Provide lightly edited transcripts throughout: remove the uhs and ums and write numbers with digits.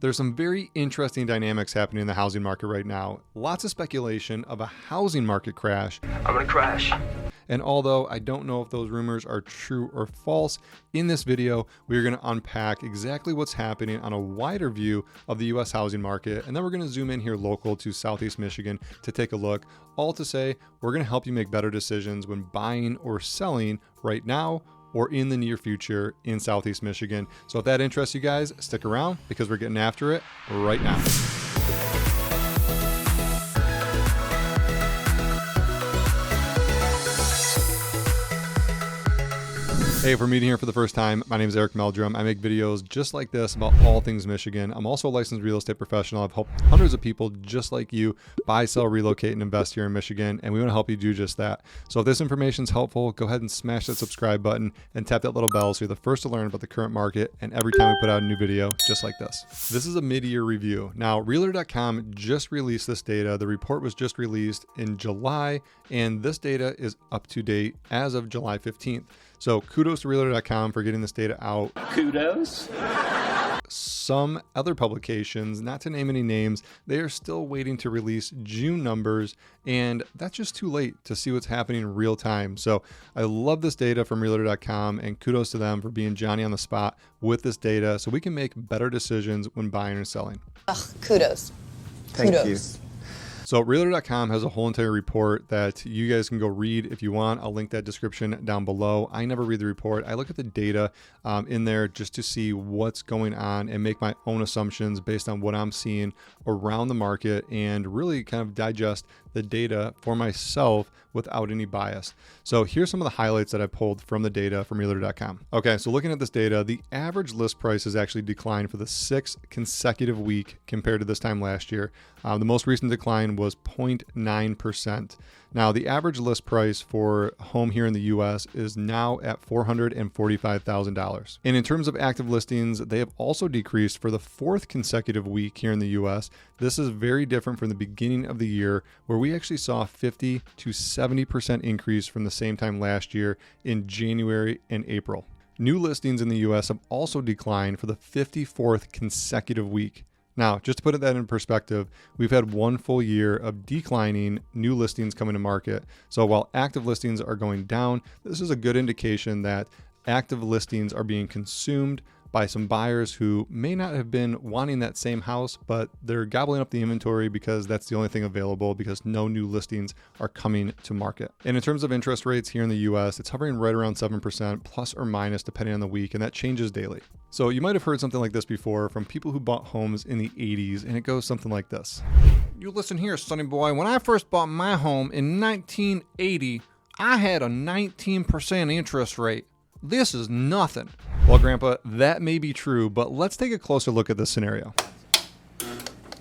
There's some very interesting dynamics happening in the housing market right now. Lots of speculation of a housing market crash. I'm gonna crash. And although I don't know if those rumors are true or false, in this video, we're going to unpack exactly what's happening on a wider view of the U.S. housing market. And then we're going to zoom in here local to Southeast Michigan to take a look. All to say, we're going to help you make better decisions when buying or selling right now or in the near future in Southeast Michigan. So if that interests you guys, stick around because we're getting after it right now. Hey, if we're meeting here for the first time, my name is Meldrum. I make videos just like this about all things Michigan. I'm also a licensed real estate professional. I've helped hundreds of people just like you buy, sell, relocate, and invest here in Michigan, and we want to help you do just that. So if this information is helpful, go ahead and smash that subscribe button and tap that little bell so you're the first to learn about the current market and every time we put out a new video just like this. This is a mid-year review. Now, Realtor.com just released this data. The report was just released in July, and this data is up to date as of July 15th. So kudos to Realtor.com for getting this data out. Kudos. Some other publications, not to name any names, they are still waiting to release June numbers, and that's just too late to see what's happening in real time. So I love this data from Realtor.com, and kudos to them for being Johnny on the spot with this data so we can make better decisions when buying or selling. Kudos. Thank you. So Realtor.com has a whole entire report that you guys can go read if you want. I'll link that description down below. I never read the report. I look at the data in there just to see what's going on and make my own assumptions based on what I'm seeing around the market and really kind of digest the data for myself without any bias. So here's some of the highlights that I pulled from the data from Realtor.com. Okay, so looking at this data, the average list price has actually declined for the 6th consecutive week compared to this time last year. The most recent decline was 0.9%. Now, the average list price for a home here in the U.S. is now at $445,000. And in terms of active listings, they have also decreased for the 4th consecutive week here in the U.S. This is very different from the beginning of the year, where we actually saw a 50 to 70% increase from the same time last year in January and April. New listings in the U.S. have also declined for the 54th consecutive week. Now, just to put that in perspective, we've had one full year of declining new listings coming to market. So while active listings are going down, this is a good indication that active listings are being consumed by some buyers who may not have been wanting that same house, but they're gobbling up the inventory because that's the only thing available because no new listings are coming to market. And in terms of interest rates here in the US, it's hovering right around 7% plus or minus depending on the week, and that changes daily. So you might have heard something like this before from people who bought homes in the 80s, and it goes something like this. You listen here, sonny boy. When I first bought my home in 1980, I had a 19% interest rate. This is nothing. Well, Grandpa, that may be true, but let's take a closer look at this scenario.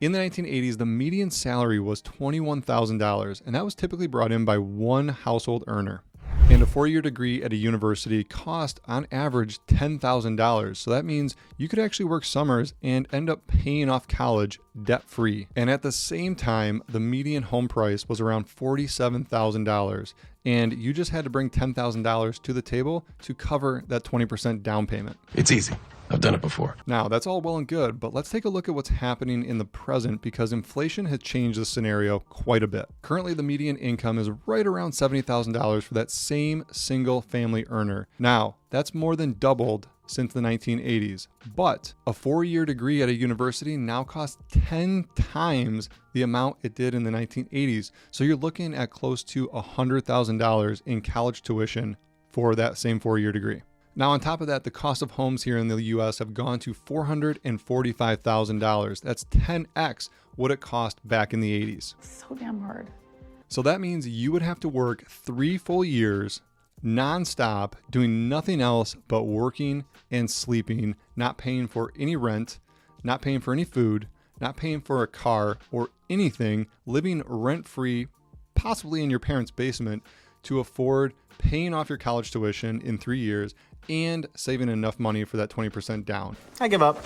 In the 1980s, the median salary was $21,000, and that was typically brought in by one household earner. And a 4-year degree at a university cost, on average, $10,000. So that means you could actually work summers and end up paying off college debt-free. And at the same time, the median home price was around $47,000. And you just had to bring $10,000 to the table to cover that 20% down payment. It's easy. I've done it before. Now, that's all well and good, but let's take a look at what's happening in the present because inflation has changed the scenario quite a bit. Currently, the median income is right around $70,000 for that same single family earner. Now, that's more than doubled since the 1980s, but a 4-year degree at a university now costs 10 times the amount it did in the 1980s. So you're looking at close to $100,000 in college tuition for that same 4-year degree. Now, on top of that, the cost of homes here in the U.S. have gone to $445,000. That's 10x what it cost back in the 80s. So damn hard. So that means you would have to work 3 full years nonstop, doing nothing else but working and sleeping, not paying for any rent, not paying for any food, not paying for a car or anything, living rent-free, possibly in your parents' basement, to afford paying off your college tuition in 3 years and saving enough money for that 20% down. I give up.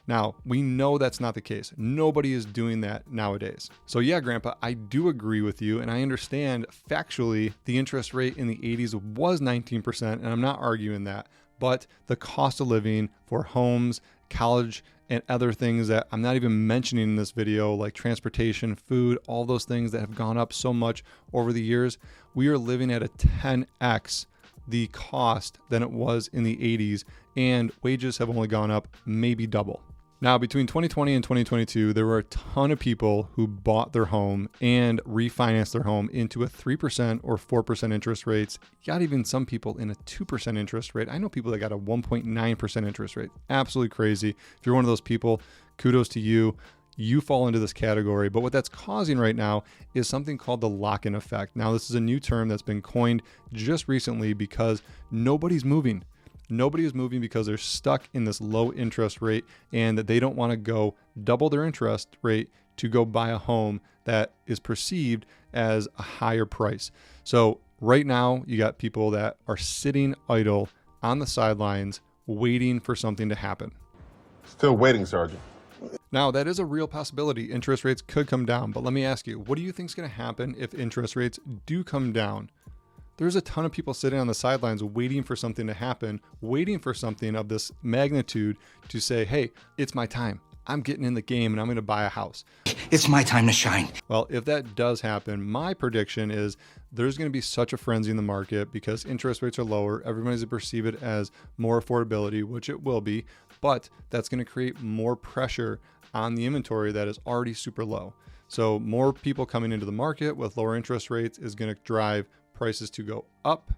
Now, we know that's not the case. Nobody is doing that nowadays. So yeah, Grandpa, I do agree with you, and I understand factually the interest rate in the 80s was 19%, and I'm not arguing that. But the cost of living for homes, college and other things that I'm not even mentioning in this video, like transportation, food, all those things that have gone up so much over the years. We are living at a 10x the cost than it was in the 80s, and wages have only gone up maybe double. Now, between 2020 and 2022, there were a ton of people who bought their home and refinanced their home into a 3% or 4% interest rates. You got even some people in a 2% interest rate. I know people that got a 1.9% interest rate. Absolutely crazy. If you're one of those people, kudos to you. You fall into this category. But what that's causing right now is something called the lock-in effect. Now, this is a new term that's been coined just recently because nobody's moving. Nobody is moving because they're stuck in this low interest rate and that they don't want to go double their interest rate to go buy a home that is perceived as a higher price. So right now you got people that are sitting idle on the sidelines waiting for something to happen. Still waiting, Sergeant. Now, that is a real possibility. Interest rates could come down, but let me ask you, what do you think is going to happen if interest rates do come down? There's a ton of people sitting on the sidelines waiting for something to happen, waiting for something of this magnitude to say, hey, it's my time. I'm getting in the game and I'm going to buy a house. It's my time to shine. Well, if that does happen, my prediction is there's going to be such a frenzy in the market because interest rates are lower. Everybody's going to perceive it as more affordability, which it will be, but that's going to create more pressure on the inventory that is already super low. So more people coming into the market with lower interest rates is going to drive prices to go up.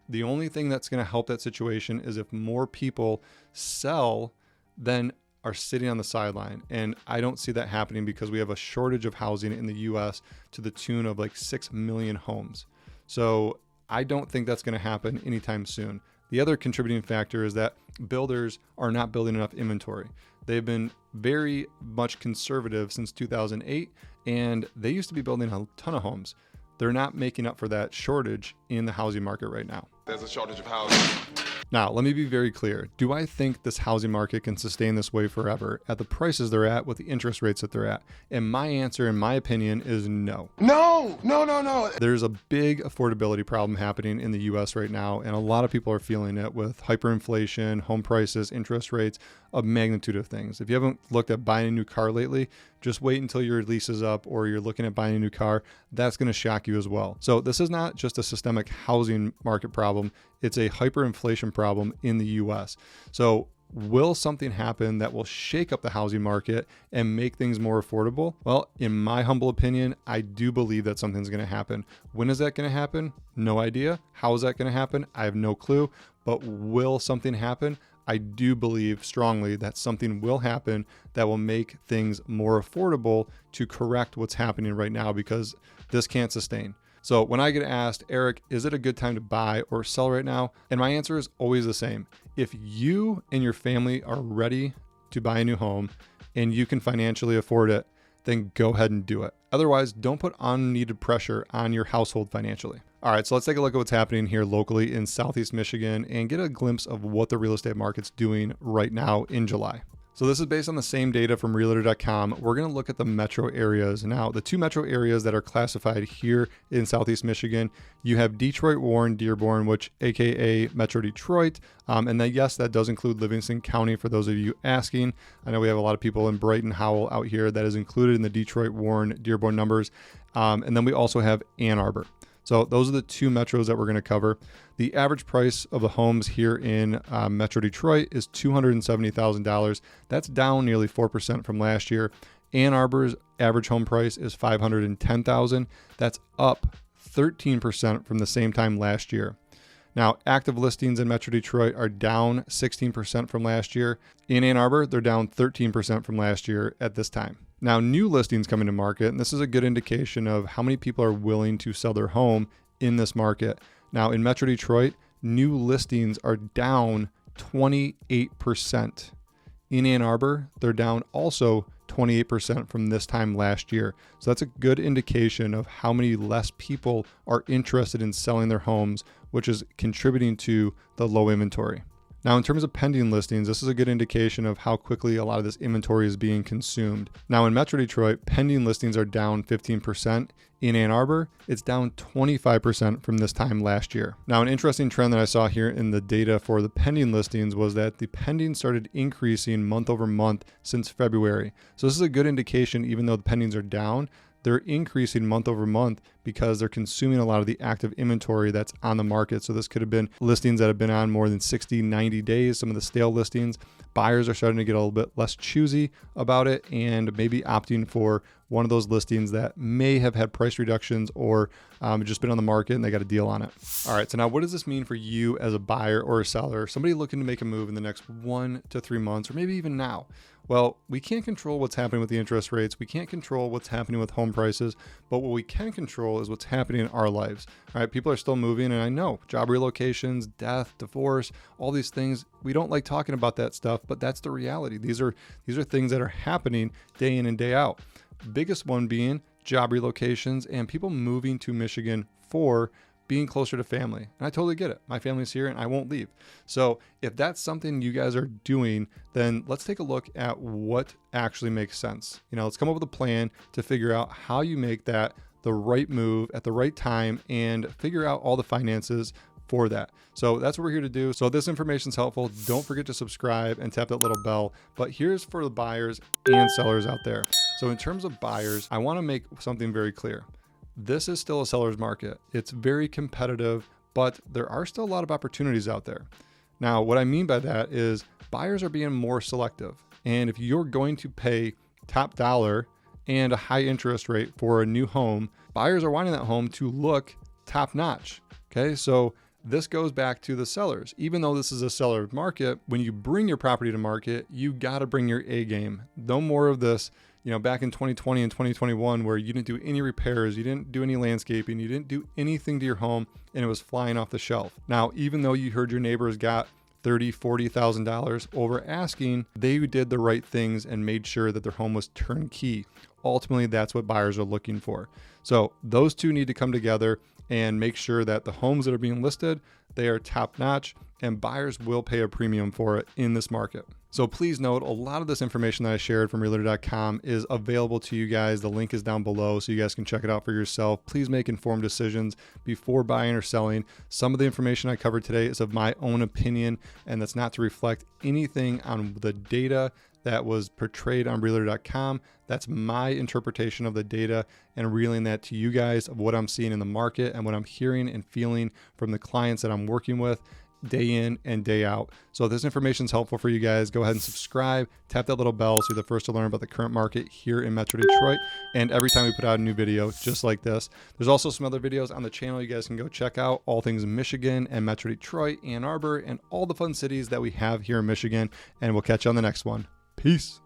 The only thing that's going to help that situation is if more people sell than are sitting on the sideline. And I don't see that happening because we have a shortage of housing in the US to the tune of like 6 million homes. So I don't think that's going to happen anytime soon. The other contributing factor is that builders are not building enough inventory. They've been very much conservative since 2008, and they used to be building a ton of homes. They're not making up for that shortage in the housing market right now. There's a shortage of housing. Now, let me be very clear. Do I think this housing market can sustain this way forever at the prices they're at with the interest rates that they're at? And my answer, in my opinion, is no. No. There's a big affordability problem happening in the US right now, and a lot of people are feeling it with hyperinflation, home prices, interest rates, a magnitude of things. If you haven't looked at buying a new car lately, just wait until your lease is up or you're looking at buying a new car. That's going to shock you as well. So this is not just a systemic housing market problem. It's a hyperinflation problem in the US. So will something happen that will shake up the housing market and make things more affordable? Well, in my humble opinion, I do believe that something's going to happen. When is that going to happen? No idea. How is that going to happen? I have no clue. But will something happen? I do believe strongly that something will happen that will make things more affordable to correct what's happening right now, because this can't sustain. So when I get asked, Eric, is it a good time to buy or sell right now? And my answer is always the same. If you and your family are ready to buy a new home and you can financially afford it, then go ahead and do it. Otherwise, don't put unneeded pressure on your household financially. All right, so let's take a look at what's happening here locally in Southeast Michigan and get a glimpse of what the real estate market's doing right now in July. So this is based on the same data from Realtor.com. We're going to look at the metro areas. Now, the two metro areas that are classified here in Southeast Michigan, you have Detroit, Warren, Dearborn, which AKA Metro Detroit. And then, yes, that does include Livingston County for those of you asking. I know we have a lot of people in Brighton, Howell out here that is included in the Detroit, Warren, Dearborn numbers. And then we also have Ann Arbor. So those are the two metros that we're going to cover. The average price of the homes here in Metro Detroit is $270,000. That's down nearly 4% from last year. Ann Arbor's average home price is $510,000. That's up 13% from the same time last year. Now, active listings in Metro Detroit are down 16% from last year. In Ann Arbor, they're down 13% from last year at this time. Now, new listings coming to market, and this is a good indication of how many people are willing to sell their home in this market. Now, in Metro Detroit, new listings are down 28%. In Ann Arbor, they're down also 28% from this time last year. So that's a good indication of how many less people are interested in selling their homes, which is contributing to the low inventory. Now, in terms of pending listings, this is a good indication of how quickly a lot of this inventory is being consumed. Now, in Metro Detroit, pending listings are down 15%. In Ann Arbor, it's down 25% from this time last year. Now, an interesting trend that I saw here in the data for the pending listings was that the pending started increasing month over month since February. So this is a good indication, even though the pendings are down, they're increasing month over month because they're consuming a lot of the active inventory that's on the market. So this could have been listings that have been on more than 60, 90 days, some of the stale listings. Buyers are starting to get a little bit less choosy about it and maybe opting for one of those listings that may have had price reductions or just been on the market and they got a deal on it. All right, so now what does this mean for you as a buyer or a seller, somebody looking to make a move in the next 1 to 3 months, or maybe even now? Well, we can't control what's happening with the interest rates. We can't control what's happening with home prices, but what we can control is what's happening in our lives. All right, people are still moving, and I know job relocations, death, divorce, all these things. We don't like talking about that stuff, but that's the reality. These are things that are happening day in and day out. Biggest one being job relocations and people moving to Michigan for being closer to family. And I totally get it. My family's here and I won't leave. So if that's something you guys are doing, then let's take a look at what actually makes sense. Let's come up with a plan to figure out how you make that the right move at the right time and figure out all the finances for that. So that's what we're here to do. So if this information is helpful, don't forget to subscribe and tap that little bell. But here's for the buyers and sellers out there. So in terms of buyers, I want to make something very clear. This is still a seller's market. It's very competitive, but there are still a lot of opportunities out there. Now, what I mean by that is buyers are being more selective. And if you're going to pay top dollar and a high interest rate for a new home, buyers are wanting that home to look top notch. Okay, so this goes back to the sellers. Even though this is a seller market, when you bring your property to market, you got to bring your A game. No more of this, back in 2020 and 2021, where you didn't do any repairs, you didn't do any landscaping, you didn't do anything to your home, and it was flying off the shelf. Now, even though you heard your neighbors got $30,000, $40,000 over asking, they did the right things and made sure that their home was turnkey. Ultimately, that's what buyers are looking for. So those two need to come together and make sure that the homes that are being listed, they are top notch and buyers will pay a premium for it in this market. So please note, a lot of this information that I shared from realtor.com is available to you guys. The link is down below so you guys can check it out for yourself. Please make informed decisions before buying or selling. Some of the information I covered today is of my own opinion, and that's not to reflect anything on the data that was portrayed on realtor.com. That's my interpretation of the data and reeling that to you guys of what I'm seeing in the market and what I'm hearing and feeling from the clients that I'm working with day in and day out. So if this information is helpful for you guys, go ahead and subscribe, tap that little bell so you're the first to learn about the current market here in Metro Detroit. And every time we put out a new video just like this, there's also some other videos on the channel you guys can go check out, all things Michigan and Metro Detroit, Ann Arbor, and all the fun cities that we have here in Michigan. And we'll catch you on the next one. Peace.